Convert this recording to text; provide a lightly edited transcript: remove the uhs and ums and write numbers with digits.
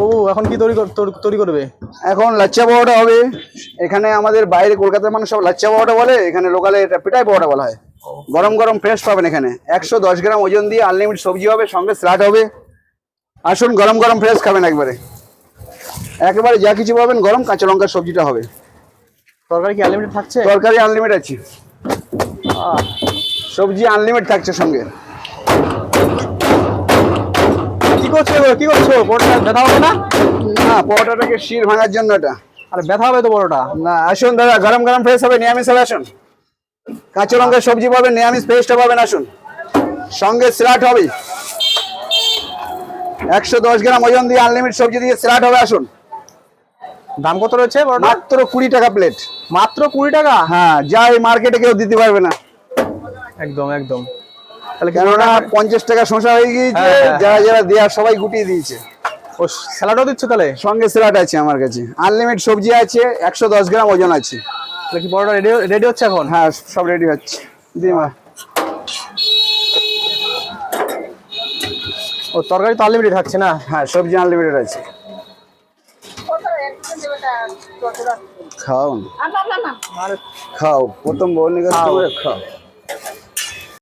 বাবু এখন কি তৈরি করবে? এখন লাচ্চা পরোটা হবে। এখানে আমাদের বাইরে কলকাতার মানুষ সব লাচ্চা পরোটা বলে, এখানে লোকালে এটা পিঠাই পরোটা বলা হয়। গরম গরম ফ্রেশ পাবেন এখানে। 110 গ্রাম ওজন দিয়ে আনলিমিটেড সবজি হবে, সঙ্গে স্যালাড হবে। আসুন, গরম গরম ফ্রেশ খাবেন একবারে। একেবারে যা কিছু পাবেন গরম, কাঁচা লঙ্কার সবজিটা হবে। তরকারি কি আনলিমিটেড থাকছে? তরকারি আনলিমিটেড আছে, সবজি আনলিমিটেড থাকছে সঙ্গে। কি করছো? পরোটা ব্যথা হবে না? না, পরোটাটাকে শির ভাঙার জন্য এটা। আরে ব্যথা হবে তো পরোটা। না, আসুন দাদা, গরম গরম ফ্রেশ হবে, নিরামিষ হবে। আসুন, কাঁচা লঙ্কার সবজি পাবেন, নিরামিষ ফ্রেশটা পাবেন। আসুন, সঙ্গে স্যালাড হবে। 110 গ্রাম ওজন দিয়ে আনলিমিটেড সবজি দিয়ে স্যালাড হবে। আসুন। দাম কত রয়েছে পরোটা? মাত্র 20 টাকা প্লেট। মাত্র 20 টাকা? হ্যাঁ, যা এই মার্কেটে কেউ দিতে পারবে না। একদম একদম। কেননা 50 টাকা শসা হয়ে গিয়েছে, যারা যারা দেওয়ার সবাই গুটিয়ে দিয়েছে। ও স্যালাডও দিচ্ছ তাহলে? সঙ্গে স্যালাড আছে আমার কাছে, আনলিমিটেড সবজি আছে, 110 গ্রাম ওজন আছে। তাহলে কি পরোটা রেডি হচ্ছে এখন? হ্যাঁ, সব রেডি হচ্ছে। দিমা, ও তরকারি তো আনলিমিটেড থাকছে না? হ্যাঁ, সবজি আনলিমিটেড আছে। খাও না, খাও, প্রথম বউ নিয়ে খাও।